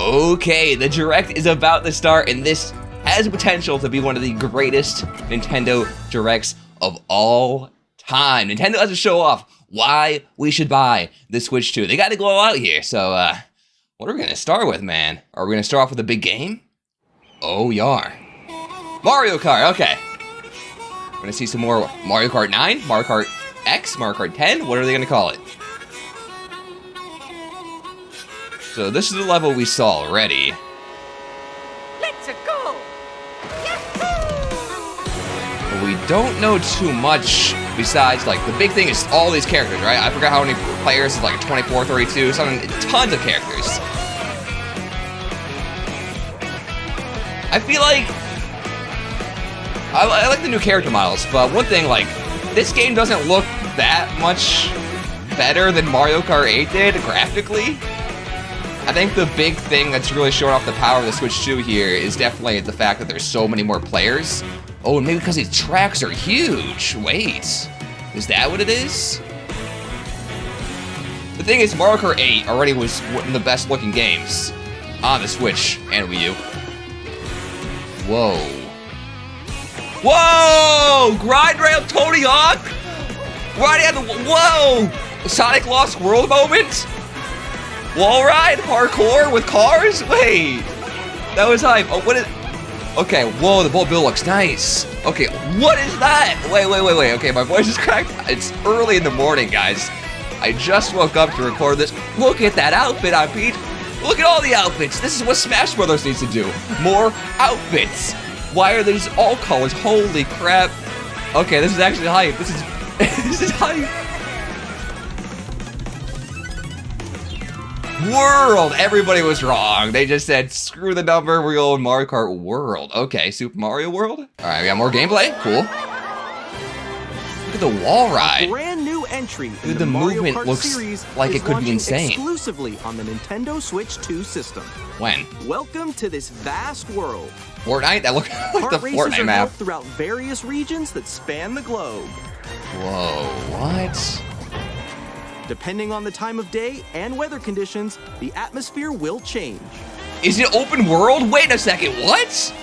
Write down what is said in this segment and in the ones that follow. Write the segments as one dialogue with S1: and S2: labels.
S1: Okay, the Direct is about to start, and this has the potential to be one of the greatest Nintendo Directs of all time. Nintendo has to show off why we should buy the Switch 2. They got to go out here, so what are we going to start with, man? Are we going to start off with a big game? Oh, we are. Mario Kart, okay. We're going to see some more Mario Kart 9, Mario Kart X, Mario Kart 10, what are they going to call it? So this is the level we saw already.
S2: Let's go!
S1: But we don't know too much besides, like, the big thing is all these characters, right? I forgot how many players, it's like 24, 32, something, tons of characters. I feel like, I like the new character models, but one thing, like, this game doesn't look that much better than Mario Kart 8 did, graphically. I think the big thing that's really showing off the power of the Switch 2 here is definitely the fact that there's so many more players. Oh, and maybe because these tracks are huge. Wait, is that what it is? The thing is, Mario Kart 8 already was one of the best looking games on the Switch and Wii U. Whoa. Whoa! Grind Rail Tony Hawk? Right at the, whoa! Sonic Lost World moment? Wall ride? Parkour with cars? Wait, that was hype. Oh, what is, okay, whoa, the Bolt Bill looks nice. Okay, what is that? Wait, okay, my voice is cracked. It's early in the morning, guys. I just woke up to record this. Look at that outfit on Pete. Look at all the outfits. This is what Smash Brothers needs to do. More outfits. Why are these all colors? Holy crap. Okay, this is actually hype. This is, this is hype. World! Everybody was wrong. They just said, screw the number, we're going Mario Kart World. Okay, Super Mario World? Alright, we got more gameplay. Cool. Look at the wall ride.
S3: A brand new entry in
S1: Dude,
S3: the
S1: movement
S3: Mario Kart
S1: looks
S3: series
S1: like it could be insane.
S3: Exclusively on the Nintendo Switch 2 system.
S1: When?
S3: Welcome to this vast world.
S1: Fortnite? That looked like the
S3: Kart races
S1: Fortnite
S3: are
S1: map.
S3: held throughout various regions that span the globe.
S1: Whoa, what?
S3: Depending on the time of day and weather conditions, the atmosphere will change.
S1: Is it open world? Wait a second, what?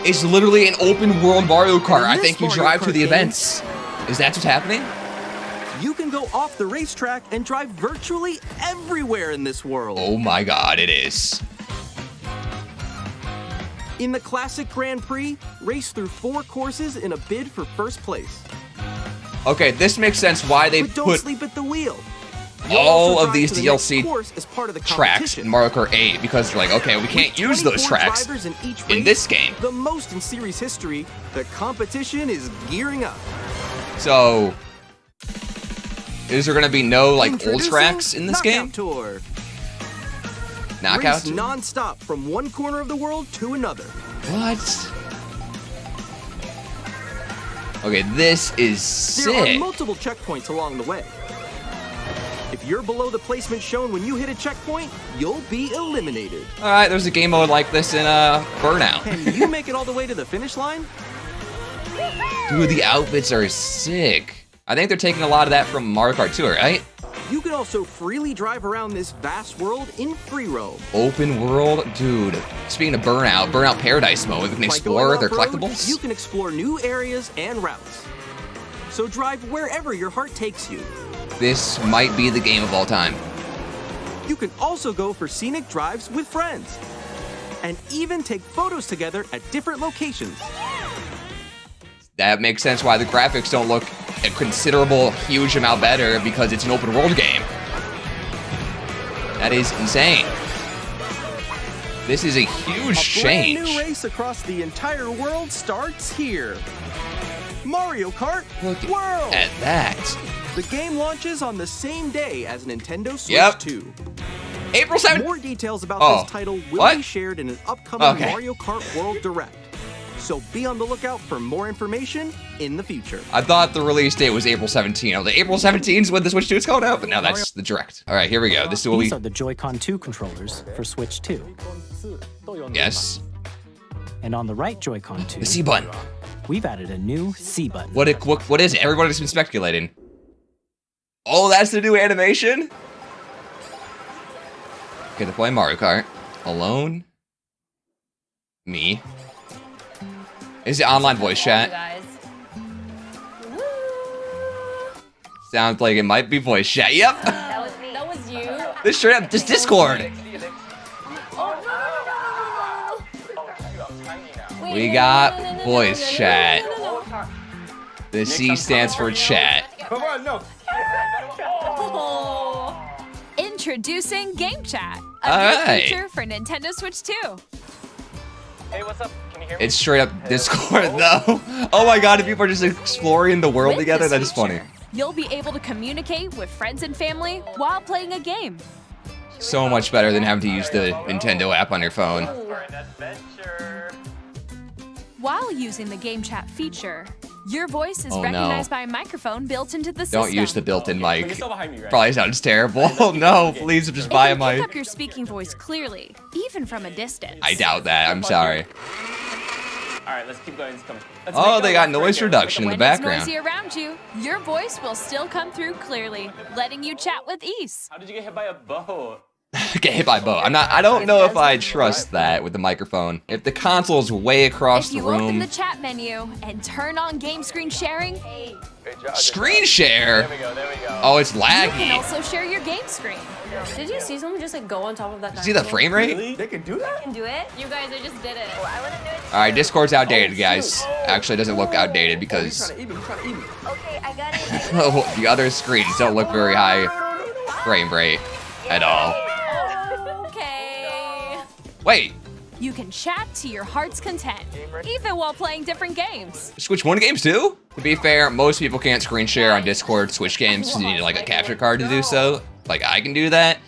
S1: It's literally an open world Mario Kart. I think you drive to the events. Is that what's happening?
S3: You can go off the racetrack and drive virtually everywhere in this world.
S1: Oh my god, it is.
S3: In the classic Grand Prix, race through 4 courses in a bid for first place.
S1: Okay, this makes sense why they
S3: but don't
S1: put
S3: sleep at the wheel.
S1: all of these DLC tracks in Mario Kart 8 because they're like, okay, we can't use those tracks in this game.
S3: The most in series history, the competition is gearing up.
S1: So, is there going to be no like old tracks in this game?
S3: Tour.
S1: Knockout
S3: Race non-stop from one corner of the world to another.
S1: What? Okay, this is sick.
S3: There are multiple checkpoints along the way. If you're below the placement shown when you hit a checkpoint, you'll be eliminated.
S1: All right, there's a game mode like this in Burnout.
S3: Can you make it all the way to the finish line?
S1: Dude, the outfits are sick. I think they're taking a lot of that from Mario Kart 2, right?
S3: You can also freely drive around this vast world in free roam.
S1: Open world? Dude, speaking of Burnout Paradise mode, we can explore their collectibles.
S3: You can explore new areas and routes. So drive wherever your heart takes you.
S1: This might be the game of all time.
S3: You can also go for scenic drives with friends. And even take photos together at different locations.
S1: That makes sense why the graphics don't look a considerable, huge amount better because it's an open world game. That is insane. This is a huge change.
S3: A brand new race across the entire world starts here. Mario Kart World.
S1: At that.
S3: The game launches on the same day as Nintendo Switch 2.
S1: April 7th.
S3: More details about this title will be shared in an upcoming Mario Kart World Direct. So be on the lookout for more information in the future.
S1: I thought the release date was April 17th. I was like, April 17th is when the Switch 2 is coming out, but now that's the Direct. All right, here we go. This is what
S4: These are the Joy-Con 2 controllers for Switch 2.
S1: Yes.
S4: And on the right Joy-Con 2,
S1: the C button.
S4: We've added a new C button.
S1: What is it? Everybody's been speculating. Oh, that's the new animation? Get to play Mario Kart. Alone. Me. Is it online voice chat? Sounds like it might be voice chat. Yep.
S5: That was you.
S1: This straight up just Discord. We got voice chat. The C stands for chat.
S6: Come on, no.
S2: Introducing Game Chat, a
S1: All
S2: new
S1: right.
S2: feature for Nintendo Switch 2.
S6: Hey, what's up? Can you hear me?
S1: It's straight up Discord though. Oh my god, if people are just exploring the world
S2: With
S1: together,
S2: this
S1: that is funny.
S2: feature, you'll be able to communicate with friends and family while playing a game.
S1: So much better than having to use the Nintendo app on your phone.
S6: For an adventure.
S2: While using the Game Chat feature, your voice is
S1: Oh, no.
S2: recognized by a microphone built into the system.
S1: Don't use the built-in mic.
S6: You're still behind me, right?
S1: Probably sounds terrible. Oh no, please just
S2: It
S1: buy a
S2: can pick
S1: mic.
S2: up your speaking voice clearly, even from a distance.
S1: I doubt that. I'm sorry.
S6: All right, let's keep going. It's coming. Let's
S1: Oh,
S6: make
S1: they
S6: a
S1: got
S6: left right
S1: noise
S6: here.
S1: reduction in the
S2: When
S1: background.
S2: it's noisy around you, your voice will still come through clearly, letting you chat with ease.
S6: How did you get hit by a boat?
S1: Get hit by a boat. I don't know if I trust that with the microphone. If the console's way across
S2: If
S1: the
S2: you open
S1: room.
S2: the chat menu and turn on game screen sharing,
S1: Screen share?
S6: There we go. There we go.
S1: Oh, it's
S2: you can
S1: laggy.
S2: also share your game screen.
S5: Did you see someone just like go on top of that?
S1: See the frame rate?
S6: Really? They can do that?
S5: Can do it. You guys are just did it. Oh, I want to do it.
S1: Alright, Discord's outdated, guys. Actually, it doesn't look outdated
S3: He's
S1: because
S3: trying to eat me. He's trying to eat me.
S5: Okay, I got it.
S1: the other screens don't look very high frame rate at all.
S2: Okay.
S1: Wait,
S2: You can chat to your heart's content, even while playing different games.
S1: Switch 1 games too? To be fair, most people can't screen share on Discord Switch games. You need like a capture card to do so. Like I can do that,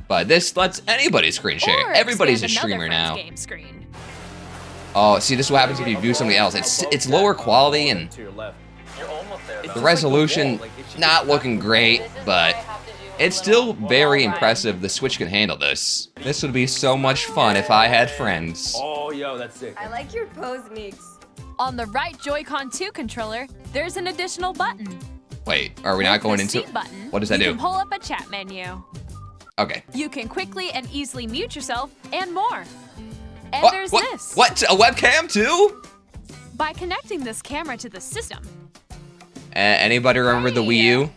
S1: but this lets anybody screen share.
S2: Or
S1: Everybody's a
S2: expand
S1: streamer
S2: another friend's
S1: now.
S2: Game screen.
S1: Oh, see, this is what happens if you view somebody else. It's lower quality and
S6: To your left. You're almost there.
S1: the resolution not looking great, but it's still very impressive. The Switch can handle this. This would be so much fun if I had friends.
S6: Oh, yo, that's sick.
S5: I like your pose, Meeks.
S2: On the right Joy-Con 2 controller, there's an additional button.
S1: Wait, are we not
S2: With
S1: going
S2: the
S1: into?
S2: seat button,
S1: What does that
S2: you
S1: do?
S2: can pull up a chat menu.
S1: Okay.
S2: You can quickly and easily mute yourself and more. And
S1: What?
S2: there's
S1: What?
S2: this.
S1: What? A webcam too?
S2: By connecting this camera to the system,
S1: Anybody remember the Wii U?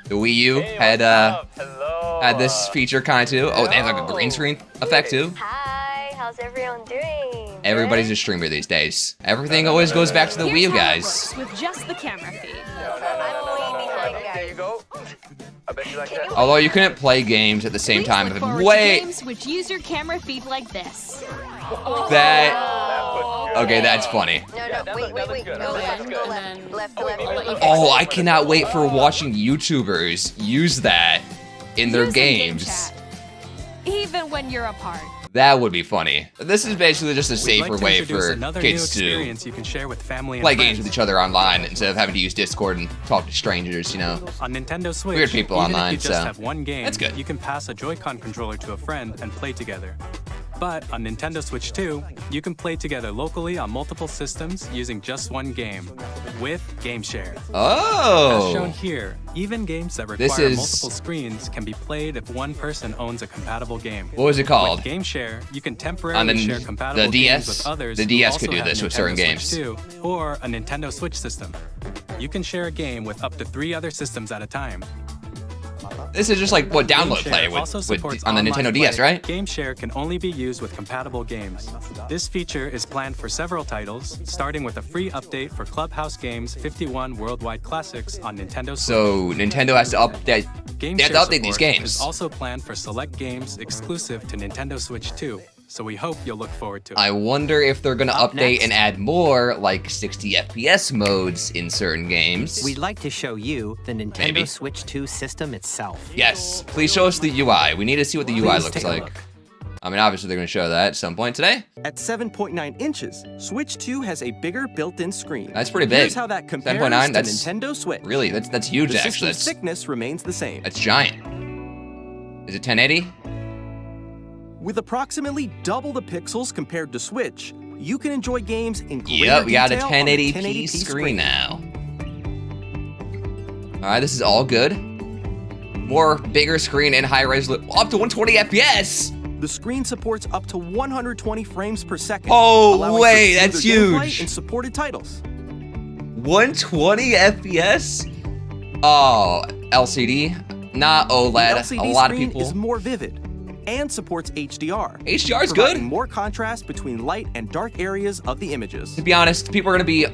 S1: The Wii U had
S6: Hello.
S1: had this feature kind of too. Oh, they have like a green screen effect too.
S5: Hi, how's everyone doing?
S1: Everybody's a streamer these days. Everything always goes back to the Wii
S2: here's
S1: U
S2: how it
S1: guys.
S2: works with just the camera feed.
S5: I'm way behind, guys.
S6: There you go. I bet you like that.
S1: Although you couldn't play games at the same
S2: Please
S1: time.
S2: look forward to
S1: Wait,
S2: games which use your camera feed like this.
S1: that. Okay, that's funny.
S5: No, wait. Go left, go left. Left.
S1: Oh, I cannot wait for watching YouTubers use that in their
S2: Using Game
S1: games.
S2: Chat, even when you're apart.
S1: That would be funny. This is basically just a
S7: We'd
S1: safer
S7: like to
S1: way
S7: introduce
S1: for
S7: another new
S1: kids to
S7: experience you can share with family and
S1: play
S7: friends.
S1: games with each other online instead of having to use Discord and talk to strangers, you know.
S7: On Nintendo Switch,
S1: Weird people
S7: even
S1: online,
S7: if you just
S1: so
S7: have one game,
S1: that's good.
S7: you can pass a Joy-Con controller to a friend and play together. But on Nintendo Switch 2, you can play together locally on multiple systems using just one game with Game Share. As shown
S1: Oh,
S7: here, even games that
S1: This
S7: require
S1: is-
S7: multiple screens can be played if one person owns a compatible game.
S1: what was it called?
S7: With Game Share, you can
S1: On
S7: temporarily
S1: the-
S7: share compatible
S1: the DS?
S7: games with others.
S1: The
S7: who
S1: DS
S7: also
S1: could do
S7: have
S1: this with
S7: Nintendo
S1: certain
S7: Switch
S1: games.
S7: 2, or a Nintendo Switch system. You can share a game with up to 3 other systems at a time.
S1: This is just like what download
S7: Game
S1: play
S7: Share
S1: with,
S7: also supports
S1: on the
S7: online
S1: Nintendo DS,
S7: play.
S1: right?
S7: Game Share can only be used with compatible games. This feature is planned for several titles, starting with a free update for Clubhouse Games 51 Worldwide Classics on Nintendo Switch.
S1: So Nintendo has to update.
S7: Game
S1: They have
S7: Share
S1: to update these
S7: support
S1: games.
S7: is also planned for select games exclusive to Nintendo Switch 2, so we hope you'll look forward to it.
S1: I wonder if they're gonna
S4: Up
S1: update
S4: next.
S1: and add more like 60 FPS modes in certain games.
S4: We'd like to show you the Nintendo
S1: Maybe.
S4: Switch 2 system itself.
S1: Yes, please show us the UI. We need to see what the UI
S4: Please
S1: looks
S4: take a
S1: like.
S4: look.
S1: I mean, obviously they're gonna show that at some point today.
S3: At 7.9 inches, Switch 2 has a bigger built-in screen.
S1: That's pretty big.
S3: Here's how that compares
S1: 7.9,
S3: to
S1: that's
S3: Nintendo Switch.
S1: Really, that's huge
S3: The
S1: actually.
S3: system's thickness remains the same.
S1: That's giant. Is it 1080?
S3: With approximately double the pixels compared to Switch, you can enjoy games in greater
S1: Yep, we got a
S3: detail on the
S1: 1080p screen now. All right, this is all good. More bigger screen and high resolution, up to 120 FPS.
S3: The screen supports up to 120 frames per second.
S1: Oh,
S3: allowing
S1: wait,
S3: for
S1: that's
S3: smoother gameplay
S1: huge.
S3: and supported titles.
S1: 120 FPS? Oh, LCD, not OLED.
S3: The LCD
S1: A lot of
S3: screen
S1: people.
S3: is more vivid and supports HDR.
S1: HDR is
S3: providing
S1: good.
S3: more contrast between light and dark areas of the images.
S1: To be honest, people are gonna be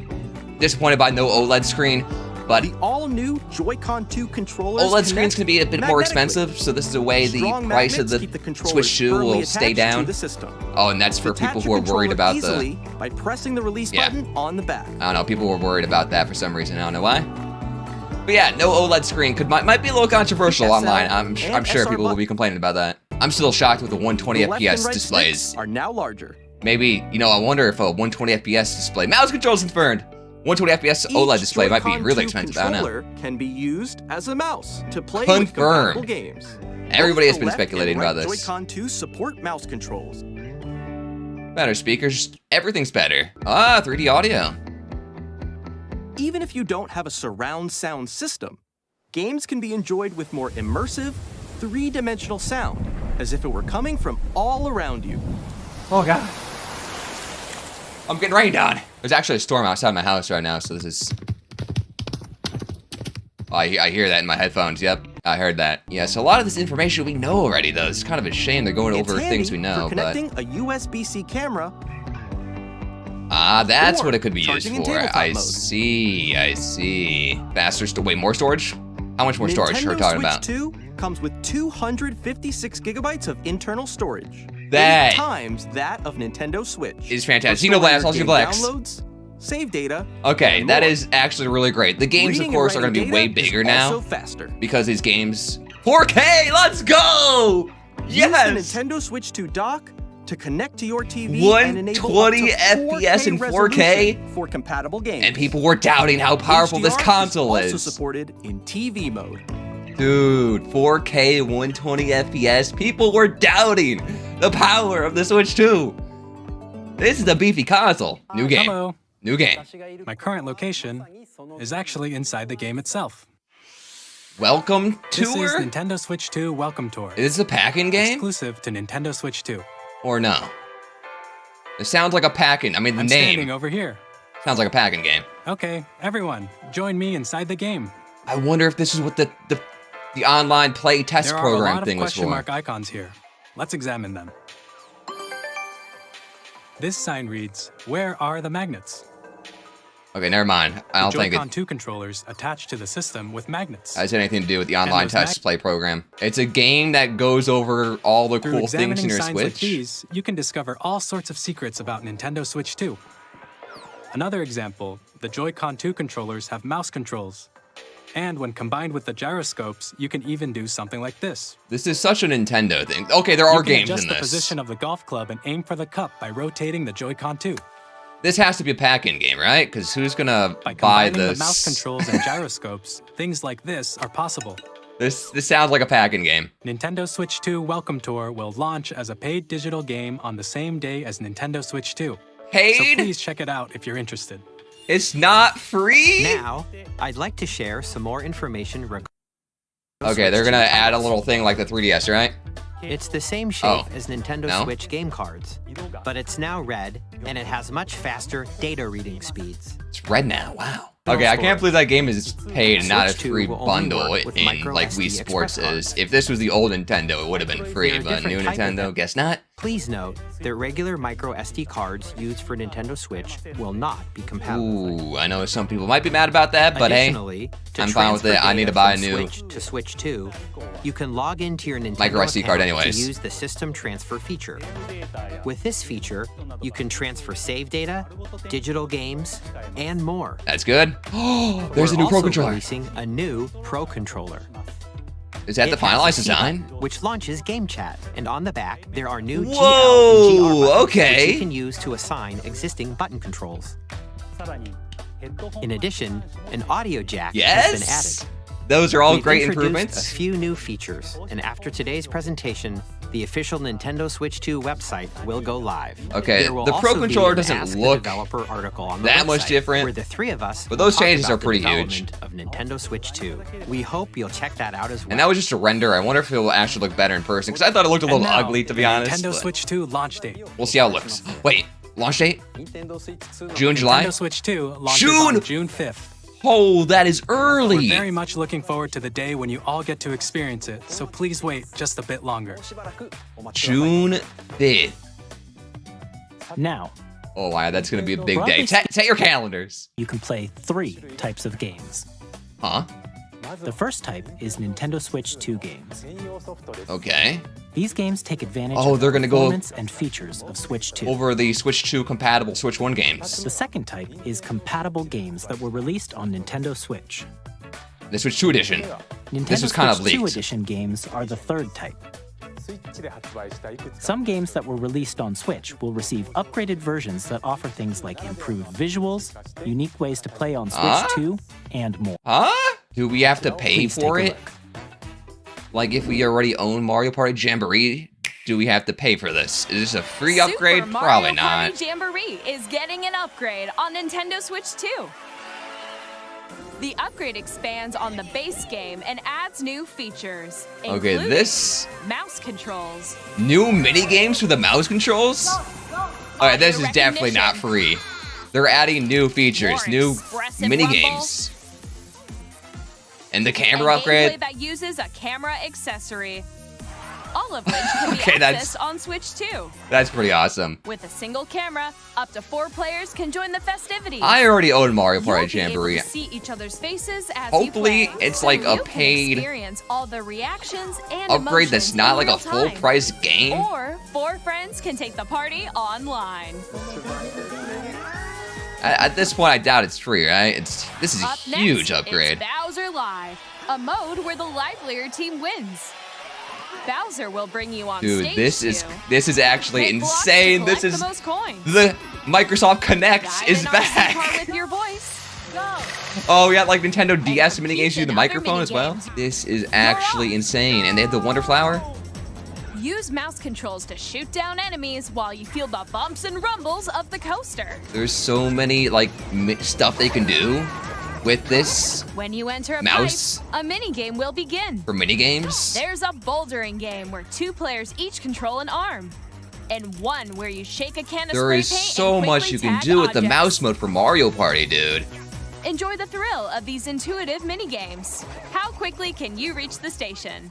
S1: disappointed by no OLED screen, but
S3: The all-new Joy-Con 2 controllers
S1: OLED screen's gonna be a bit more
S3: magnetically.
S1: expensive, so this is a way the
S3: Strong
S1: price of
S3: magnets
S1: the
S3: keep the controllers
S1: Switch 2
S3: firmly
S1: will stay
S3: attached
S1: down.
S3: to the system.
S1: Oh, and that's for people
S3: Detach
S1: who are
S3: your
S1: worried
S3: controller
S1: about the.
S3: easily by pressing the release
S1: Yeah.
S3: button on the back.
S1: I don't know, people were worried about that for some reason. I don't know why. But yeah, no OLED screen might be a little controversial
S3: SL
S1: online. I'm
S3: and
S1: sure
S3: SR
S1: people will be
S3: button.
S1: complaining about that. I'm still shocked with the 120
S3: The left and
S1: FPS
S3: right
S1: displays.
S3: sticks are now larger.
S1: Maybe, I wonder if a 120 FPS display, mouse controls confirmed. 120 FPS OLED
S3: Each
S1: display might be
S3: Joy-Con
S1: really
S3: 2
S1: expensive. I don't know.
S3: controller can be used as a mouse to play with
S1: Confirmed.
S3: compatible games.
S1: Everybody has
S3: Both
S1: been
S3: the left
S1: speculating
S3: and right
S1: about this.
S3: Joy-Con 2 support mouse controls.
S1: Better speakers, everything's better. Ah, 3D audio.
S3: Even if you don't have a surround sound system, games can be enjoyed with more immersive, three-dimensional sound, as if it were coming from all around you.
S1: Oh god. I'm getting rained on. There's actually a storm outside my house right now, so this is... Oh, I hear that in my headphones, yep. I heard that. Yeah, so a lot of this information we know already, though. It's kind of a shame they're going
S3: It's
S1: over
S3: handy
S1: things we know,
S3: for
S1: but...
S3: connecting a USB-C camera.
S1: Ah, that's
S3: or
S1: what it could be used
S3: charging in
S1: for.
S3: tabletop
S1: I
S3: mode.
S1: see. Faster wait, more storage? How much more storage are we
S3: Nintendo
S1: talking
S3: Switch
S1: about?
S3: 2 comes with 256 gigabytes of internal storage.
S1: That
S3: 8 times that of Nintendo Switch.
S1: is fantastic.
S3: For
S1: Xenoblast,
S3: storing your
S1: Xenoblast.
S3: game downloads, save data.
S1: Okay,
S3: and
S1: that
S3: more.
S1: is actually really great. The games,
S3: Reading
S1: of course, are
S3: and
S1: going to be
S3: writing
S1: way
S3: data is
S1: bigger now
S3: also faster.
S1: because these games... 4K, let's go! Yes!
S3: Use the Nintendo Switch 2 dock to connect to your TV and enable up
S1: 120
S3: to
S1: FPS in 4K?
S3: resolution for compatible games.
S1: And people were doubting how powerful this
S3: HDR
S1: console
S3: is. Also
S1: is.
S3: supported in TV mode.
S1: Dude, 4K, 120 FPS. People were doubting the power of the Switch 2. This is a beefy console. New game.
S7: Hello.
S1: New game.
S7: My current location is actually inside the game itself.
S1: Welcome
S7: This is
S1: Tour?
S7: Nintendo Switch 2 Welcome Tour,
S1: Is this a pack-in game?
S7: exclusive to Nintendo Switch 2.
S1: Or no? It sounds like a pack-in. I mean, the
S7: I'm standing
S1: name
S7: over here.
S1: sounds like a pack-in game.
S7: Okay, everyone, join me inside the game.
S1: I wonder if this is what the online play test
S7: There are a
S1: program
S7: lot of
S1: thing was
S7: question
S1: for.
S7: mark icons here. Let's examine them. This sign reads, "Where are the magnets?"
S1: Okay, never mind. I don't
S7: the
S1: think
S7: Joy-Con
S1: it
S7: 2 controllers attached to the system with magnets.
S1: has anything to do with the online
S7: those
S1: test play program. It's a game that goes over all the
S7: Through
S1: cool things
S7: examining
S1: in your
S7: signs like
S1: Switch.
S7: these, you can discover all sorts of secrets about Nintendo Switch 2. Another example, the Joy-Con 2 controllers have mouse controls. And when combined with the gyroscopes, you can even do something like this.
S1: This is such a Nintendo thing. Okay, there are
S7: You can
S1: games
S7: adjust
S1: in
S7: the
S1: this.
S7: position of the golf club and aim for the cup by rotating the Joy-Con 2.
S1: This has to be a pack-in game, right? Because who's gonna
S7: By
S1: buy
S7: combining
S1: this?
S7: the mouse controls and gyroscopes, things like this are possible.
S1: This sounds like a pack-in game.
S7: Nintendo Switch 2 Welcome Tour will launch as a paid digital game on the same day as Nintendo Switch 2. So
S1: Paid?
S7: please check it out if you're interested.
S1: It's not free?
S4: Now, I'd like to share some more information regarding.
S1: Okay, they're gonna add a little thing like the 3DS, right?
S4: It's the same shape
S1: Oh.
S4: as Nintendo
S1: No?
S4: Switch game cards, but it's now red and it has much faster data reading speeds.
S1: It's red now, wow. Okay, I can't believe that game is paid and not a
S4: Switch 2
S1: free
S4: will only
S1: bundle
S4: work with
S1: in
S4: micro
S1: like
S4: SD
S1: Wii Sports
S4: express
S1: is. If this was the old Nintendo, it would have been free,
S4: They're a
S1: but new
S4: different type of
S1: Nintendo,
S4: it.
S1: guess not.
S4: Please note that regular micro SD cards used for Nintendo Switch will not be compatible.
S1: Ooh, I know some people might be mad about that, but hey,
S4: Additionally, to
S1: I'm fine with
S4: transfer
S1: it. I need
S4: data
S1: to buy a
S4: from
S1: new
S4: Switch to Switch 2, you can log into your Nintendo
S1: micro SD card
S4: account
S1: anyways.
S4: to use the system transfer feature. With this feature, you can transfer save data, digital games, and more.
S1: That's good. Oh, there's a
S4: We're
S1: new Pro
S4: also
S1: Controller.
S4: releasing a new Pro Controller.
S1: Is that the
S4: It has
S1: finalized
S4: a C
S1: design?
S4: button, which launches Game Chat, and on the back there are new GL and
S1: Whoa,
S4: GR buttons,
S1: okay.
S4: which you can use to assign existing button controls. In addition, an audio jack has been
S1: Yes.
S4: added.
S1: Those are all
S4: We've
S1: great
S4: introduced
S1: improvements.
S4: a few new features, and after today's presentation, The official Nintendo Switch 2 website will go live.
S1: Okay,
S4: There will
S1: the Pro
S4: also be
S1: Controller
S4: an
S1: doesn't
S4: Ask the
S1: look
S4: Developer article on the
S1: that much
S4: website,
S1: different,
S4: where the three of us
S1: but those
S4: talk
S1: changes
S4: about
S1: are pretty
S4: the
S1: huge.
S4: development of Nintendo Switch 2. We hope you'll check that out as well.
S1: And that was just a render. I wonder if it will actually look better in person, because I thought it looked a little
S7: And now,
S1: ugly, to be
S7: the
S1: honest.
S7: Nintendo
S1: but
S7: Switch 2 launch date.
S1: We'll see how it looks. Wait, launch date? June, July?
S7: Nintendo Switch 2 launches
S1: June!
S7: on June 5th.
S1: Oh, that is early.
S7: We're very much looking forward to the day when you all get to experience it, so please wait just a bit longer.
S1: June 5th.
S8: Now,
S1: Oh, wow, that's going to be a big
S8: Broadly
S1: day. Set your calendars.
S8: you can play 3 types of games.
S1: Huh?
S8: The first type is Nintendo Switch 2 games.
S1: Okay.
S8: These games take advantage
S1: Oh,
S8: of
S1: they're
S8: the
S1: gonna go
S8: performance and features of Switch 2.
S1: Over the Switch 2 compatible Switch 1 games.
S8: The second type is compatible games that were released on Nintendo Switch.
S1: The Switch 2 edition.
S8: Nintendo
S1: This was kind of
S8: Switch 2
S1: leaked.
S8: edition games are the third type. Some games that were released on Switch will receive upgraded versions that offer things like improved visuals, unique ways to play on Switch 2, and more.
S1: Huh? Do we have to pay
S8: Please
S1: for
S8: take a
S1: it? Like, if we already own Mario Party Jamboree, do we have to pay for this? Is this a free upgrade?
S2: Super Mario
S1: Probably
S2: Party
S1: not.
S2: Jamboree is getting an upgrade on Nintendo Switch 2. The upgrade expands on the base game and adds new features.
S1: Okay,
S2: including
S1: this
S2: mouse controls.
S1: new mini games for the mouse controls? Alright, this is
S2: Audio
S1: definitely not
S2: recognition.
S1: free. They're adding new features,
S2: More
S1: new
S2: expressive
S1: mini
S2: rumble.
S1: games. And the
S2: And
S1: camera
S2: gameplay
S1: upgrade?
S2: that uses a camera accessory. All of which can be
S1: Okay, that's-
S2: accessed on Switch 2.
S1: That's pretty awesome.
S2: With a single camera, up to 4 players can join the festivities.
S1: I already own Mario
S2: You'll
S1: Party
S2: be able
S1: Jamboree.
S2: to see each other's faces as
S1: Hopefully,
S2: you play,
S1: it's
S2: so
S1: like a
S2: you can
S1: paid
S2: experience all the reactions and
S1: upgrade that's
S2: emotions
S1: not
S2: in
S1: like a
S2: real
S1: full
S2: time.
S1: price game.
S2: Or 4 friends can take the party online.
S1: At this point, I doubt it's free, right? This is a
S2: Up
S1: huge
S2: next,
S1: upgrade.
S2: It's Bowser Live, a mode where the livelier team wins. Bowser will bring you on
S1: Dude,
S2: stage
S1: this is actually
S2: Hit blocks to
S1: insane. This
S2: collect
S1: is
S2: the most coins.
S1: the Microsoft Connect
S2: Dive
S1: is
S2: in RC car
S1: back.
S2: with your voice. Go.
S1: Oh, we got like Nintendo DS minigames
S2: compete
S1: through the
S2: in other
S1: microphone as well.
S2: minigames.
S1: This is actually insane. And they have the Wonder Flower.
S2: Use mouse controls to shoot down enemies while you feel the bumps and rumbles of the coaster.
S1: There's so many like stuff they can do with this
S2: When you enter a
S1: Mouse.
S2: pipe, a minigame will begin.
S1: for minigames.
S2: There's a bouldering game where 2 players each control an arm. And one where you shake a can of
S1: There
S2: spray
S1: is
S2: paint
S1: so
S2: and
S1: much
S2: quickly
S1: you can
S2: tag
S1: do with the
S2: objects.
S1: mouse mode for Mario Party, dude.
S2: Enjoy the thrill of these intuitive minigames. How quickly can you reach the station?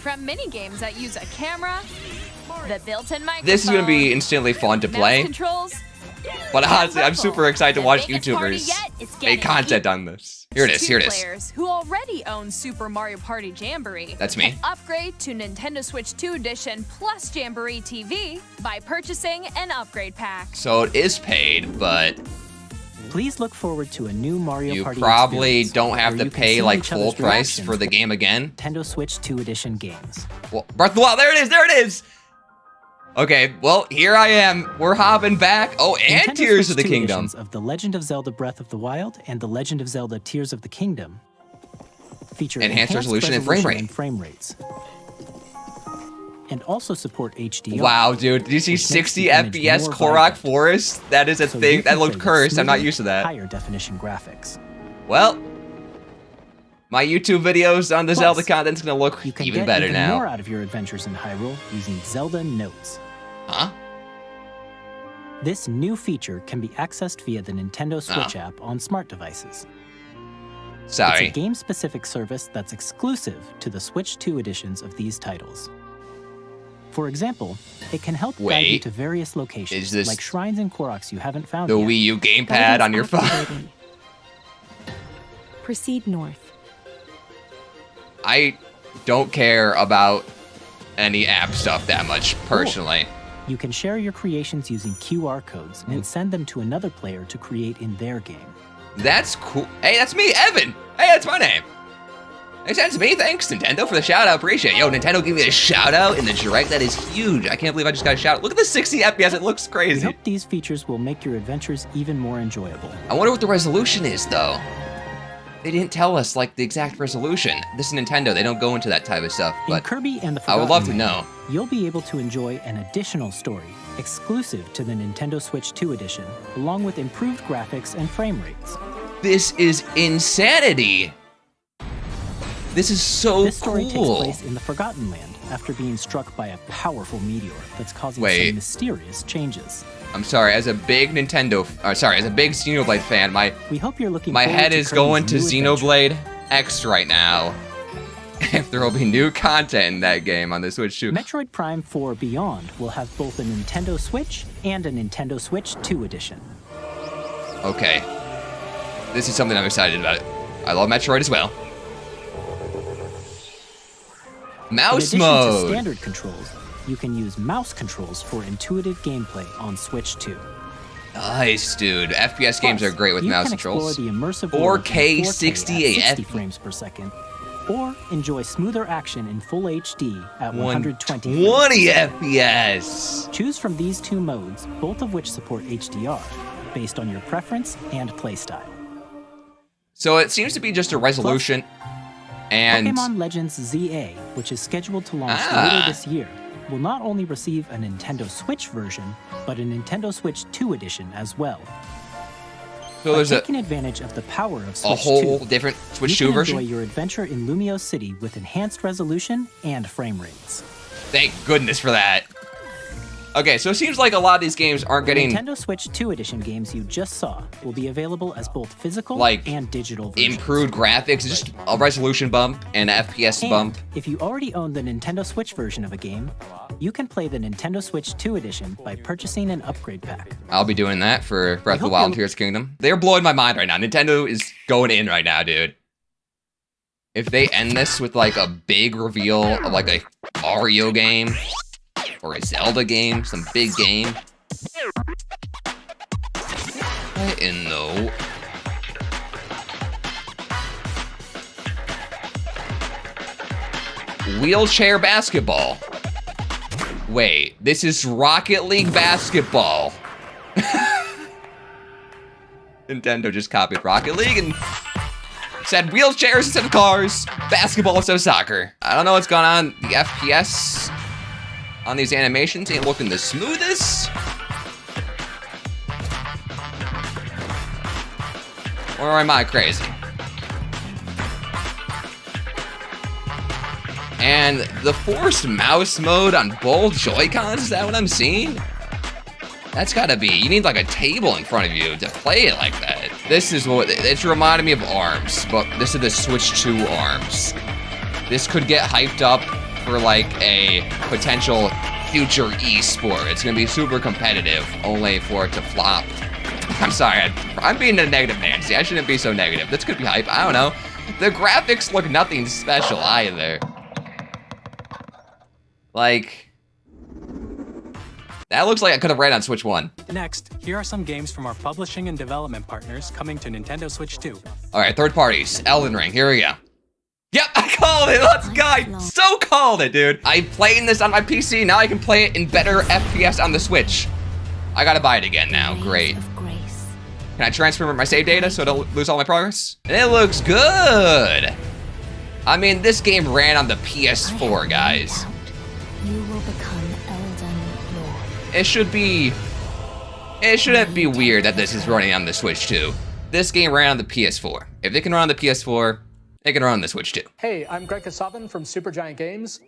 S2: From minigames that use a camera, the built-in microphone,
S1: This is gonna be instantly fun to
S2: mouse
S1: play.
S2: controls,
S1: But honestly, I'm super excited to
S2: The
S1: watch
S2: biggest party
S1: YouTubers
S2: yet is
S1: make
S2: getting
S1: content on this. Here it is,
S2: 2
S1: here it is.
S2: players who already own Super Mario Party Jamboree.
S1: That's me.
S2: Can upgrade to Nintendo Switch 2 Edition plus Jamboree TV by purchasing an upgrade pack.
S1: So it is paid, but
S8: Please look forward to a new Mario
S1: you
S8: Party
S1: probably
S8: experience
S1: don't have
S8: where
S1: to
S8: you can
S1: pay
S8: see
S1: like
S8: each
S1: full
S8: other's
S1: price
S8: reactions
S1: for the game again.
S8: Nintendo Switch 2 Edition games.
S1: Well, Breath of the Wild, there it is, there it is! Okay, well, here I am. We're hopping back. Oh, and
S8: Nintendo
S1: Tears
S8: Switch
S1: of the
S8: 2
S1: Kingdom.
S8: editions of The Legend of Zelda Breath of the Wild and The Legend of Zelda Tears of the Kingdom feature
S1: Enhanced resolution and frame rate.
S8: frame rates. And also support HDR.
S1: Wow, dude, did you see
S8: which makes
S1: 60
S8: the image
S1: FPS
S8: more
S1: Korok
S8: vibrant.
S1: Forest? That is a
S8: So
S1: thing.
S8: you
S1: That
S8: can
S1: looked
S8: play with
S1: cursed. I'm not
S8: smoother,
S1: used to that.
S8: Higher definition graphics.
S1: Well, my YouTube videos on the
S8: Plus,
S1: Zelda content's gonna look
S8: You can
S1: even
S8: get
S1: better
S8: even
S1: now.
S8: more out of your adventures in Hyrule using Zelda Notes.
S1: Huh?
S8: This new feature can be accessed via the Nintendo Switch app on smart devices. It's a
S1: Sorry.
S8: game-specific service that's exclusive to the Switch 2 editions of these titles. For example, it can help guide you
S1: Wait.
S8: to various locations,
S1: Is this
S8: like shrines and Koroks you haven't found
S1: The
S8: yet.
S1: Wii U gamepad
S9: Guidance
S1: on your phone.
S9: activated. Proceed north.
S1: I don't care about any app stuff that much, personally.
S8: You can share your creations using QR codes and send them to another player to create in their game.
S1: That's cool. Hey, that's me, Evan. Hey, that's my name. Hey, that's me. Thanks, Nintendo, for the shout out. Appreciate it. Yo, Nintendo gave me a shout out in the direct. That is huge. I can't believe I just got a shout out. Look at the 60 FPS. It looks
S8: We
S1: crazy.
S8: hope these features will make your adventures even more enjoyable.
S1: I wonder what the resolution is, though. They didn't tell us, like, the exact resolution. This is Nintendo. They don't go into that type of stuff,
S8: In
S1: but
S8: Kirby and the
S1: I would love to
S8: Forgotten
S1: know.
S8: Land, you'll be able to enjoy an additional story exclusive to the Nintendo Switch 2 edition, along with improved graphics and frame rates.
S1: This is insanity! This is so
S8: This story takes
S1: cool.
S8: place in the Forgotten Land after being struck by a powerful meteor that's causing
S1: Wait.
S8: some mysterious changes.
S1: I'm sorry, as a big as a big Xenoblade fan,
S8: We hope you're looking
S1: my
S8: forward
S1: head
S8: to
S1: is
S8: Kirby's
S1: going to
S8: new adventure.
S1: Xenoblade X right now. If there will be new content in that game on the Switch 2.
S8: Metroid Prime 4 Beyond will have both a Nintendo Switch and a Nintendo Switch 2 edition.
S1: Okay. This is something I'm excited about. I love Metroid as well. Mouse
S8: In addition
S1: mode!
S8: to standard controls, you can use mouse controls for intuitive gameplay on Switch 2.
S1: Nice, dude. FPS games
S8: Plus,
S1: are great with
S8: you
S1: mouse
S8: can
S1: controls.
S8: Explore the immersive
S1: 4K
S8: world in 4K
S1: 68
S8: at 60 frames per second, or enjoy smoother action in full HD at 120 frames
S1: 120
S8: per second.
S1: FPS!
S8: Choose from these two modes, both of which support HDR, based on your preference and playstyle.
S1: So it seems to be just a resolution and
S8: Pokémon Legends ZA, which is scheduled to launch
S1: Ah.
S8: later this year, will not only receive a Nintendo Switch version, but a Nintendo Switch 2 edition as well.
S1: so
S8: By
S1: there's
S8: taking advantage of the power of
S1: a
S8: Switch
S1: whole
S8: 2,
S1: different Switch
S8: you
S1: 2
S8: can
S1: version.
S8: enjoy your adventure in Lumio City with enhanced resolution and frame rates.
S1: Thank goodness for that. Okay, so it seems like a lot of these games aren't
S8: The
S1: getting
S8: Nintendo Switch 2 edition games you just saw will be available as both physical
S1: Like,
S8: and digital versions.
S1: improved graphics, just a resolution bump and an FPS
S8: And
S1: bump.
S8: if you already own the Nintendo Switch version of a game, you can play the Nintendo Switch 2 edition by purchasing an upgrade pack.
S1: I'll be doing that for Breath of the
S8: hope
S1: Wild and
S8: you'll-
S1: Tears of the Kingdom. They're blowing my mind right now. Nintendo is going in right now, dude. If they end this with like a big reveal of like a Mario game or a Zelda game, some big game. I didn't know. Wheelchair basketball. Wait, this is Rocket League basketball. Nintendo just copied Rocket League and said wheelchairs instead of cars, basketball instead of soccer. I don't know what's going on. The FPS on these animations ain't looking the smoothest. Or am I crazy? And the forced mouse mode on both Joy-Cons, is that what I'm seeing? That's gotta be, you need like a table in front of you to play it like that. This is what, it's reminding me of ARMS, but this is the Switch 2 ARMS. This could get hyped up for like a potential future esport. It's gonna be super competitive, only for it to flop. I'm sorry, I'm being a negative Nancy. I shouldn't be so negative. This could be hype, I don't know. The graphics look nothing special either. Like, that looks like I could have ran on Switch 1.
S7: Next, here are some games from our publishing and development partners coming to Nintendo Switch 2.
S1: All right, third parties, Elden Ring, here we go. Yep, I called it, let's go, I so called it, dude. I'm playing this on my PC, now I can play it in better FPS on the Switch. I gotta buy it again now, great. Can I transfer my save data so I don't lose all my progress? And it looks good. I mean, this game ran on the PS4, guys.
S9: You will become Elden Lord.
S1: It shouldn't be weird that this is running on the Switch 2. This game ran on the PS4. If it can run on the PS4, it can run on the Switch 2.
S10: Hey, I'm Greg Kasavin from Supergiant Games.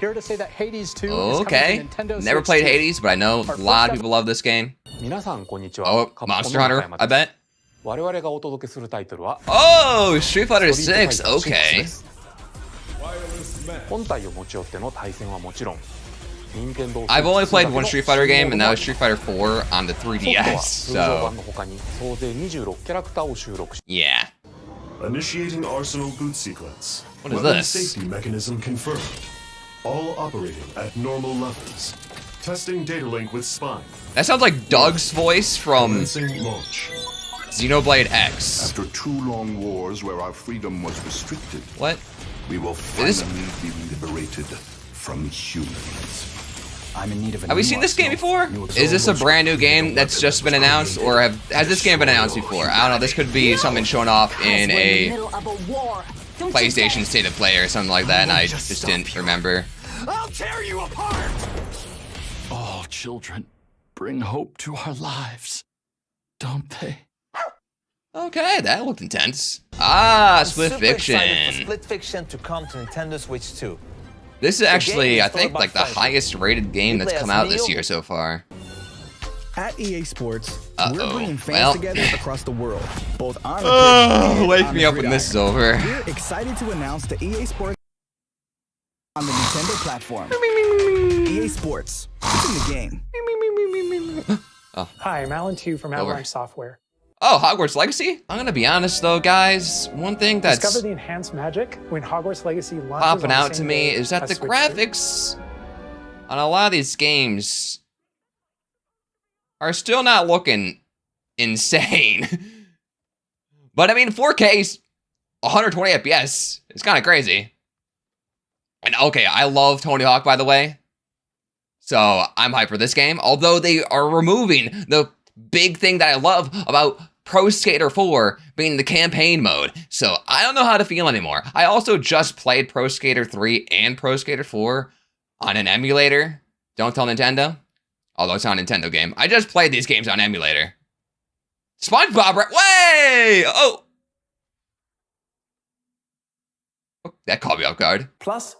S10: Here to say that Hades 2
S1: Okay,
S10: is coming to Nintendo
S1: never
S10: Switch
S1: played
S10: 2.
S1: Hades, but I know a lot of people love this game. Oh, Monster Hunter, I bet. Oh, Street Fighter 6, okay. I've only played one Street Fighter game, and that was Street Fighter 4 on the 3DS, so... Yeah.
S11: Initiating Arsenal boot sequence.
S1: What is
S11: Weapon
S1: this?
S11: Safety mechanism confirmed. All operating at normal levels. Testing data link with Spine.
S1: That sounds like Doug's voice from
S11: Commencing launch.
S1: Xenoblade X.
S12: After 2 long wars where our freedom was restricted,
S1: What?
S12: we will
S1: Is
S12: finally be liberated from humans.
S13: I'm in need of a
S1: Have we
S13: new
S1: seen this game
S13: arsenal.
S1: before? Is this a brand new game that's just been announced, or has this game been announced before? I don't know. This could be something shown off in a PlayStation State of Play or something like that, and I just didn't remember.
S12: I'll tear you apart! All children bring hope to our lives, don't they?
S1: Okay, that looked intense. Ah, Split
S14: Super excited for
S1: Fiction.
S14: Split Fiction to come to Nintendo Switch 2.
S1: This is actually,
S14: game
S1: I
S14: is
S1: think,
S14: full
S1: like the
S14: of fun.
S1: highest rated game
S14: You
S1: that's
S14: play
S1: come
S14: as
S1: out this
S14: Neo.
S1: year so far.
S13: At EA Sports,
S1: Uh-oh.
S13: we're bringing fans
S1: Well.
S13: together across the world, both on the pitch
S1: Oh,
S13: and
S1: wake
S13: on
S1: me
S13: the
S1: up when this is
S13: gridiron.
S1: over.
S13: We're excited to announce the EA Sports on the Nintendo platform. EA Sports, it's in the game.
S10: Hi, I'm Alan Tu from
S1: Over.
S10: Avalanche Software.
S1: Oh, Hogwarts Legacy? I'm gonna be honest though, guys. One thing that's
S10: Discover the enhanced magic when Hogwarts Legacy launches
S1: popping
S10: on the
S1: out
S10: same
S1: to me
S10: day
S1: is that
S10: as
S1: the
S10: Switch 2.
S1: graphics on a lot of these games are still not looking insane. But I mean, 4K, 120 FPS. It's kind of crazy. And okay, I love Tony Hawk, by the way. So I'm hyped for this game. Although they are removing the big thing that I love about Pro Skater 4 being the campaign mode. So I don't know how to feel anymore. I also just played Pro Skater 3 and Pro Skater 4 on an emulator. Don't tell Nintendo. Although it's not a Nintendo game. I just played these games on emulator. SpongeBob, way! Oh, that caught me off guard.
S15: Plus,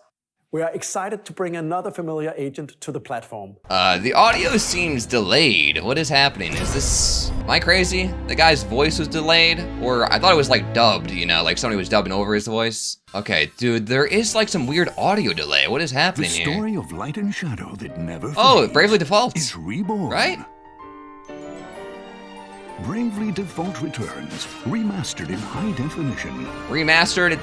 S15: we are excited to bring another familiar agent to the platform.
S1: The audio seems delayed. What is happening? Is this... Am I crazy? The guy's voice was delayed? Or I thought it was like dubbed, you know, like somebody was dubbing over his voice. Okay, dude, there is like some weird audio delay. What is happening
S12: The
S1: here?
S12: story of light and shadow that never
S1: Oh,
S12: fades
S1: Bravely Default.
S12: is reborn.
S1: Right?
S12: Bravely Default returns, remastered in high definition.
S1: Remastered, it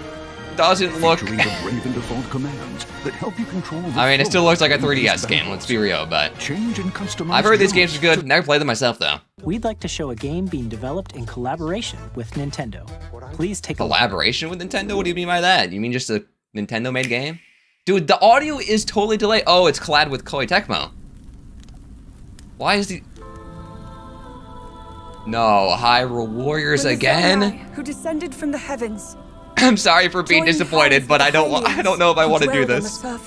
S1: doesn't look...
S12: Featuring the Bravely Default commands that help you control the
S1: I mean, it still looks like a
S12: flow of
S1: 3DS
S12: these
S1: game,
S12: battles.
S1: let's be real, but...
S12: Change and customize
S1: I've heard these games
S12: jumps
S1: are good. Never played them myself, though.
S8: We'd like to show a game being developed in collaboration with Nintendo. Please take a look.
S1: Collaboration with Nintendo? What do you mean by that? You mean just a Nintendo-made game? Dude, the audio is totally delayed. Oh, it's collab with Koei Tecmo. Why is the... No, Hyrule Warriors again?
S16: Who descended from the heavens.
S1: I'm sorry for being disappointed, but I don't know if I want to do this. Oh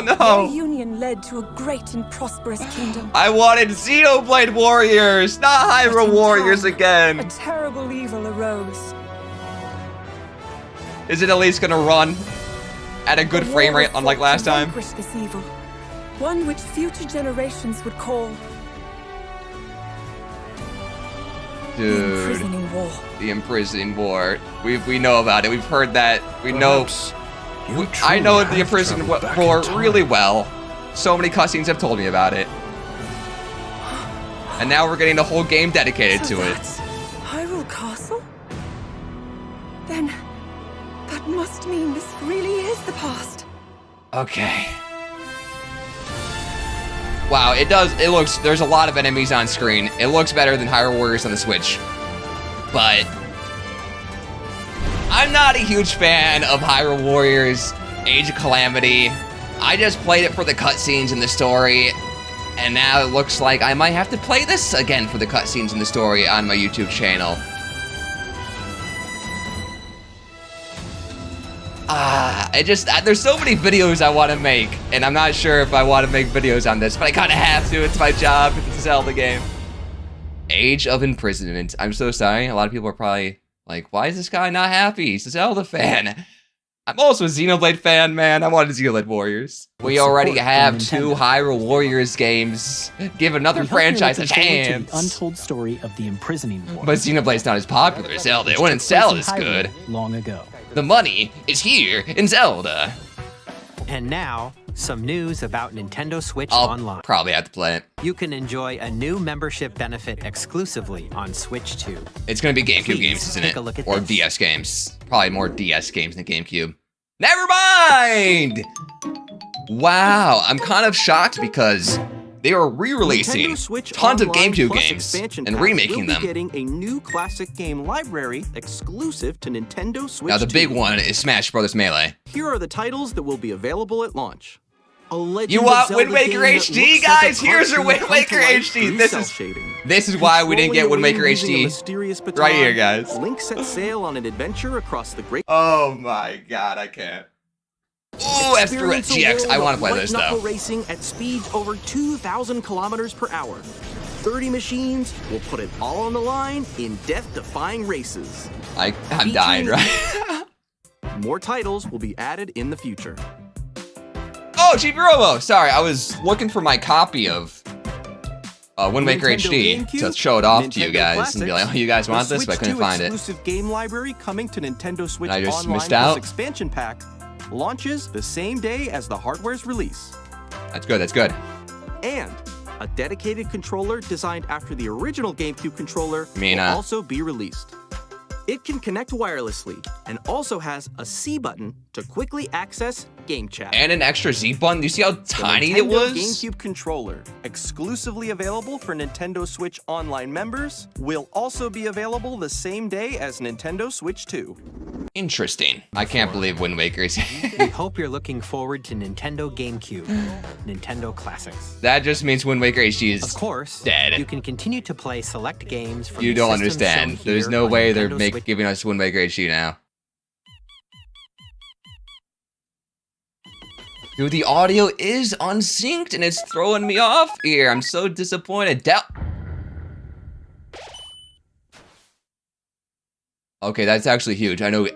S16: Their
S1: no!
S16: union led to a great and prosperous kingdom.
S1: I wanted Xenoblade Warriors, not Hyrule Warriors
S16: A
S1: again.
S16: terrible evil arose.
S1: Is it at least gonna run at a good frame rate unlike last time?
S16: Vanquish this evil, one which future generations would call the
S1: Dude,
S16: imprisoning war.
S1: the imprisoning war. We know about it. We've heard that. We know. I know the imprisoning war really well. So many cutscenes have told me about it. And now we're getting a whole game dedicated to it.
S16: That's Hyrule Castle? Then that must mean this really is the past.
S1: Okay. Wow, it does. It looks. There's a lot of enemies on screen. It looks better than Hyrule Warriors on the Switch. But I'm not a huge fan of Hyrule Warriors Age of Calamity. I just played it for the cutscenes and the story. And now it looks like I might have to play this again for the cutscenes and the story on my YouTube channel. There's so many videos I want to make, and I'm not sure if I want to make videos on this, but I kind of have to. It's my job. It's a Zelda game. Age of Imprisonment. I'm so sorry. A lot of people are probably like, why is this guy not happy? He's a Zelda fan. I'm also a Xenoblade fan, man. I wanted Xenoblade Warriors. We already have 2 Hyrule Warriors games. Give another franchise a chance.
S8: The untold story of the imprisoning war.
S1: But Xenoblade's not as popular as Zelda. It wouldn't sell as good.
S8: Long ago.
S1: The money is here in Zelda.
S4: And now, some news about Nintendo Switch
S1: I'll
S4: Online.
S1: probably have to play it.
S4: You can enjoy a new membership benefit exclusively on Switch 2.
S1: It's gonna be GameCube
S4: Please
S1: games, isn't
S4: take
S1: it?
S4: a look at
S1: Or
S4: this.
S1: DS games. Probably more DS games than GameCube. Never mind! Wow, I'm kind of shocked because they are re-releasing
S3: Nintendo Switch
S1: tons of
S3: Online
S1: GameCube
S3: Plus
S1: games
S3: expansion
S1: and
S3: pack
S1: remaking
S3: will
S1: them.
S3: be getting a new classic game library exclusive to Nintendo Switch
S1: Now the big
S3: 2.
S1: one is Smash Bros. Melee.
S3: Here are the titles that will be available at launch. A legend
S1: You
S3: of
S1: want
S3: Zelda
S1: Wind Waker
S3: game that
S1: HD,
S3: looks
S1: guys?
S3: like a
S1: Here's your
S3: cartoon
S1: Wind
S3: come
S1: Waker
S3: to life
S1: HD.
S3: through
S1: This
S3: cell
S1: is
S3: shading.
S1: this is why we didn't get Wind
S3: Controlling
S1: Waker
S3: a ring using a
S1: HD.
S3: mysterious baton,
S1: Right here, guys.
S3: Link sets sail on an adventure across the great.
S1: Oh my god, I can't. Ooh, F3
S3: Experience a
S1: GX. I
S3: world
S1: want
S3: of
S1: to play this
S3: white-knuckle
S1: though.
S3: racing at speeds over 2,000 kilometers per hour. 30 machines will put it all on the line in death-defying races.
S1: I'm dying, right?
S3: More titles will be added in the future.
S1: Oh, GP Robo. Sorry, I was looking for my copy of Wind Waker
S3: Nintendo
S1: HD to
S3: GameCube,
S1: show it off to you
S3: Nintendo
S1: guys and be like, oh, you guys
S3: the
S1: want this? But I
S3: Switch
S1: couldn't
S3: 2
S1: find it.
S3: exclusive game library coming to Nintendo Switch
S1: And I just
S3: Online
S1: missed
S3: Plus
S1: out?
S3: expansion pack launches the same day as the hardware's release.
S1: That's good, that's good.
S3: And a dedicated controller designed after the original GameCube controller will also be released. It can connect wirelessly and also has a C button to quickly access game chat.
S1: And an extra Z button. You see how tiny it
S3: The
S1: was?
S3: GameCube controller, exclusively available for Nintendo Switch Online members, will also be available the same day as Nintendo Switch 2.
S1: Interesting. I can't believe Wind Waker is.
S4: We hope you're looking forward to Nintendo GameCube, Nintendo Classics.
S1: That just means Wind Waker HD is
S4: Of course,
S1: dead.
S4: you can continue to play select games from
S1: You
S4: the
S1: don't
S4: systems
S1: understand.
S4: shown
S1: There's
S4: here
S1: no
S4: on
S1: way they're
S4: Nintendo Switch.
S1: giving us Wind Waker HD now. Dude, the audio is unsynced and it's throwing me off here. I'm so disappointed. Okay, that's actually huge. I know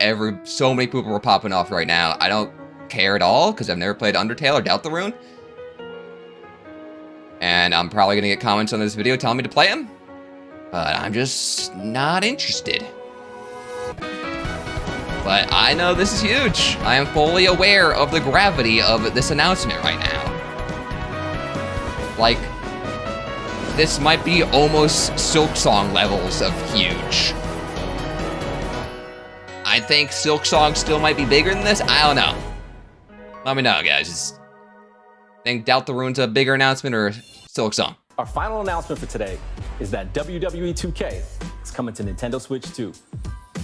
S1: so many people are popping off right now. I don't care at all because I've never played Undertale or Deltarune. And I'm probably gonna get comments on this video telling me to play them. But I'm just not interested. But I know this is huge. I am fully aware of the gravity of this announcement right now. Like, this might be almost Silksong levels of huge. I think Silksong still might be bigger than this. I don't know. Let me know, guys. Think Deltarune's a bigger announcement or Silksong?
S17: Our final announcement for today is that WWE 2K is coming to Nintendo Switch 2.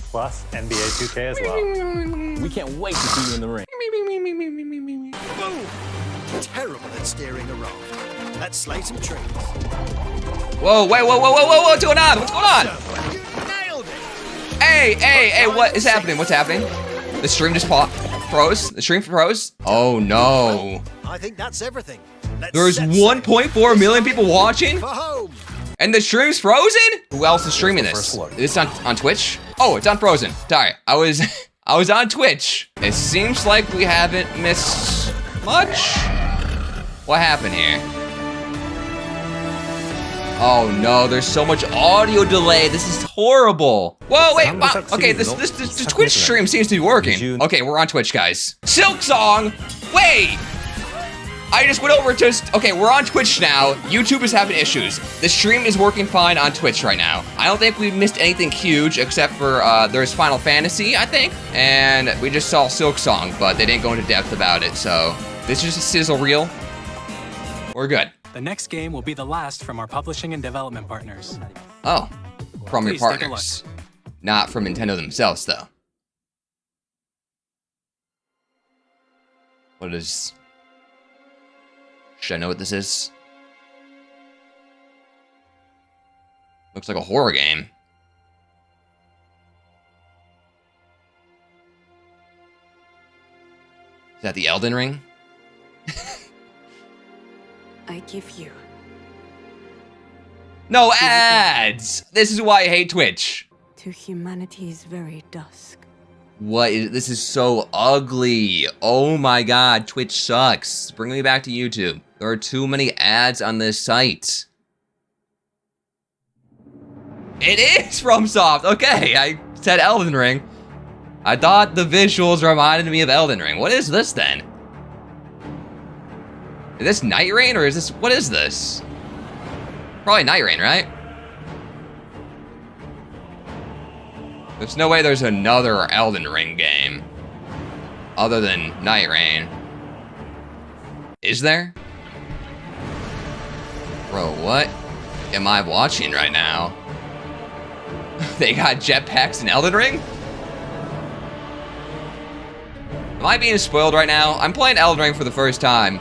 S18: Plus NBA 2K as well.
S17: We can't wait to see you in the ring.
S19: Boom! Terrible at steering a raft. Let's slay some trees.
S1: Whoa, wait, whoa, whoa, whoa, whoa, what's going on? What's going on?
S19: Nailed it!
S1: Hey, what is happening? What's happening? The stream just froze? The stream froze? Oh no.
S19: I think that's everything.
S1: There's 1.4 million people watching? And the stream's frozen? Who else is streaming this? Is this on Twitch? Oh, it's on Frozen. Sorry, I was on Twitch. It seems like we haven't missed much. What happened here? Oh no, there's so much audio delay. This is horrible. Whoa, wait, wow. Okay, this Twitch stream seems to be working. Okay, we're on Twitch, guys. Silksong, wait. I just went over to, okay, we're on Twitch now. YouTube is having issues. The stream is working fine on Twitch right now. I don't think we missed anything huge except for there's Final Fantasy, I think. And we just saw Silksong, but they didn't go into depth about it. So this is just a sizzle reel. We're good.
S7: The next game will be the last from our publishing and development partners.
S1: Oh, from your
S7: Please take a
S1: partners. Not from Nintendo themselves, though. What is... Should I know what this is? Looks like a horror game. Is that the Elden Ring?
S16: I give you.
S1: No ads! This is why I hate Twitch.
S16: To humanity's very dusk.
S1: What is, this is so ugly. Oh my god, Twitch sucks. Bring me back to YouTube. There are too many ads on this site. It is Fromsoft. Okay, I said Elden Ring. I thought the visuals reminded me of Elden Ring. What is this then? Is this Night Rain or is this, what is this? Probably Night Rain, right? There's no way there's another Elden Ring game other than Night Rain. Is there? Bro, what am I watching right now? They got jetpacks in Elden Ring? Am I being spoiled right now? I'm playing Elden Ring for the first time.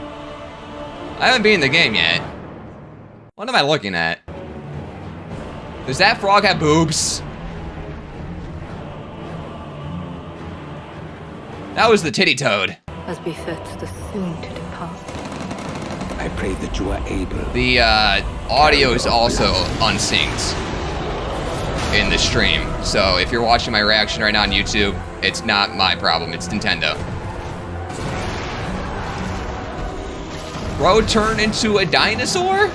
S1: I haven't been in the game yet. What am I looking at? Does that frog have boobs? That was the titty toad.
S9: As befits the soon to depart.
S20: I pray that you are able.
S1: The audio is also unsynced in the stream. So if you're watching my reaction right now on YouTube, it's not my problem, it's Nintendo. Bro turned into a dinosaur?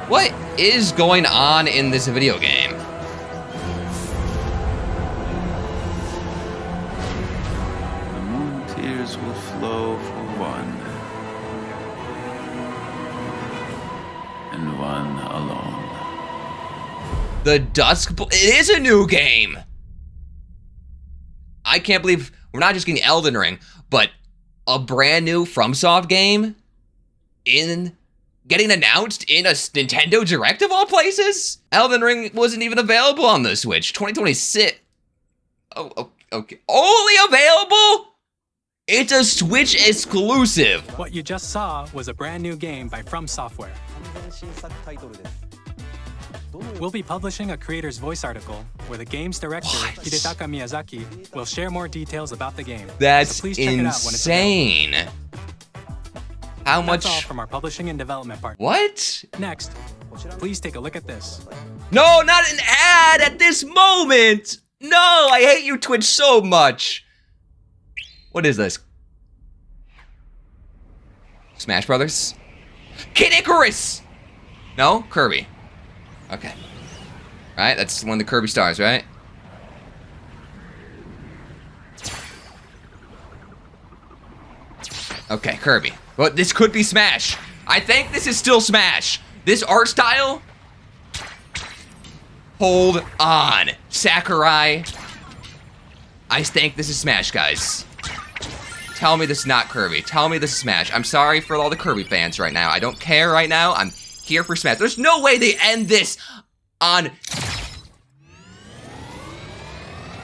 S1: What is going on in this video game?
S20: The moon tears will flow for one. And one alone.
S1: The it is a new game. I can't believe we're not just getting Elden Ring, but a brand new Fromsoft game getting announced in a Nintendo Direct of all places? Elden Ring wasn't even available on the Switch. 2026. Oh, okay. Only available? It's a Switch exclusive.
S7: What you just saw was a brand new game by From Software. We'll be publishing a creator's voice article where the game's director, Hidetaka Miyazaki, will share more details about the game.
S1: That's
S7: so please check it out when it's
S1: insane. How much?
S7: That's all from our publishing and development partner.
S1: What?
S7: Next, please take a look at this.
S1: No, not an ad at this moment. No, I hate you, Twitch, so much. What is this? Smash Brothers? Kid Icarus! No? Kirby. Okay. Right, that's one of the Kirby stars, right? Okay, Kirby. Well, this could be Smash. I think this is still Smash. This art style? Hold on. Sakurai. I think this is Smash, guys. Tell me this is not Kirby. Tell me this is Smash. I'm sorry for all the Kirby fans right now. I don't care right now. I'm here for Smash. There's no way they end this on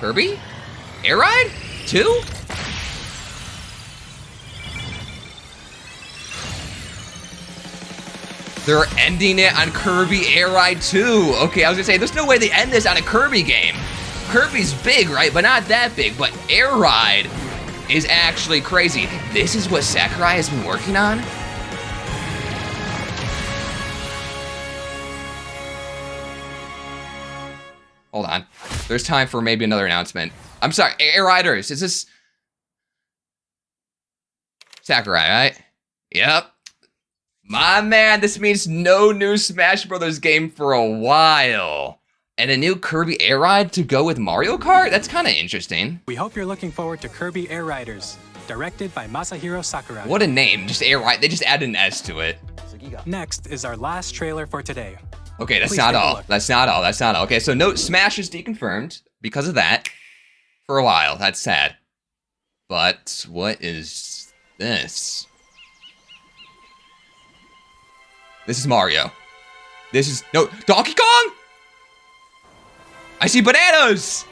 S1: Kirby? Air Ride 2? They're ending it on Kirby Air Ride 2. Okay, I was gonna say, there's no way they end this on a Kirby game. Kirby's big, right? But not that big. But Air Ride is actually crazy. This is what Sakurai has been working on? Hold on. There's time for maybe another announcement. I'm sorry, Air Riders, is this Sakurai, right? Yep. My man, this means no new Smash Brothers game for a while. And a new Kirby Air Ride to go with Mario Kart? That's kind of interesting.
S7: We hope you're looking forward to Kirby Air Riders, directed by Masahiro Sakurai.
S1: What a name, just Air Ride. They just added an S to it.
S7: Next is our last trailer for today.
S1: Okay, that's not all. That's not all. That's not all. Okay, so no, Smash is deconfirmed because of that for a while. That's sad. But what is this? This is Mario. This is, no, Donkey Kong? I see bananas!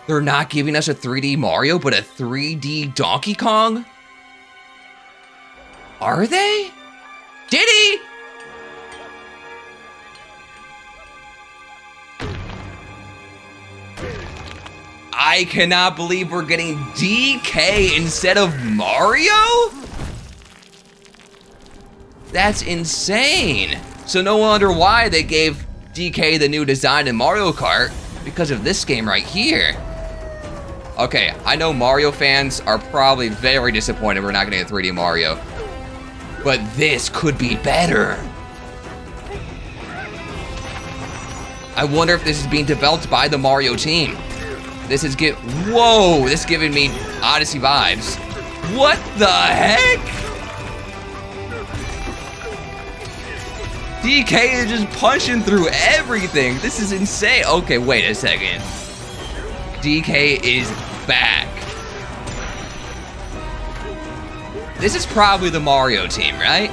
S1: They're not giving us a 3D Mario, but a 3D Donkey Kong? Are they? Diddy! I cannot believe we're getting DK instead of Mario? That's insane. So no wonder why they gave DK the new design in Mario Kart, because of this game right here. Okay, I know Mario fans are probably very disappointed we're not getting a 3D Mario, but this could be better. I wonder if this is being developed by the Mario team. This is whoa, this is giving me Odyssey vibes. What the heck? DK is just punching through everything. This is insane. Okay, wait a second. DK is back. This is probably the Mario team, right?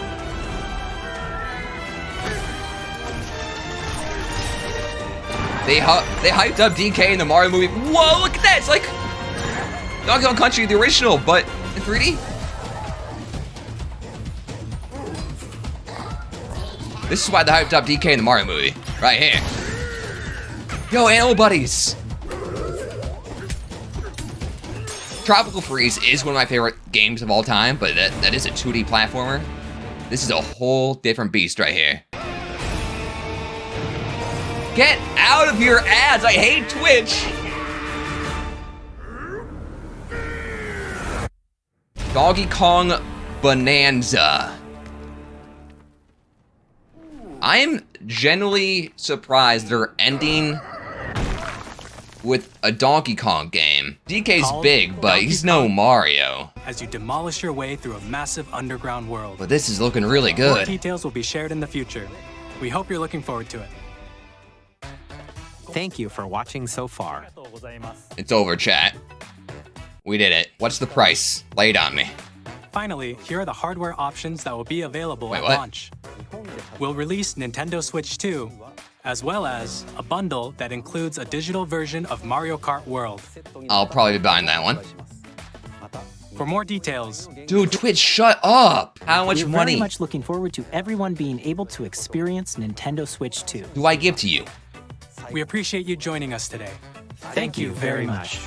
S1: They hyped up DK in the Mario movie. Whoa, look at that. It's like Donkey Kong Country, the original, but in 3D. This is why they hyped up DK in the Mario movie. Right here. Yo, Animal Buddies! Tropical Freeze is one of my favorite games of all time, but that is a 2D platformer. This is a whole different beast right here. Get out of your ads! I hate Twitch! Donkey Kong Bananza. I am genuinely surprised they're ending with a Donkey Kong game. DK's big, but he's no Mario.
S7: As you demolish your way through a massive underground world.
S1: But this is looking really
S7: More
S1: good.
S7: details will be shared in the future. We hope you're looking forward to it.
S4: Thank you for watching so far.
S1: It's over, chat. We did it. What's the price? Lay it on me.
S7: Finally, here are the hardware options that will be available at
S1: what?
S7: launch. We'll release Nintendo Switch 2, as well as a bundle that includes a digital version of Mario Kart World.
S1: I'll probably be buying that one.
S7: For more details...
S1: Dude, Twitch, shut up! How much
S8: We're
S1: money
S8: very much looking forward to everyone being able to experience Nintendo Switch 2.
S1: do I give to you?
S7: We appreciate you joining us today. Thank you very much.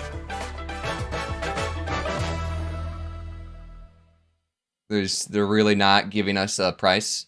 S1: They're really not giving us a price.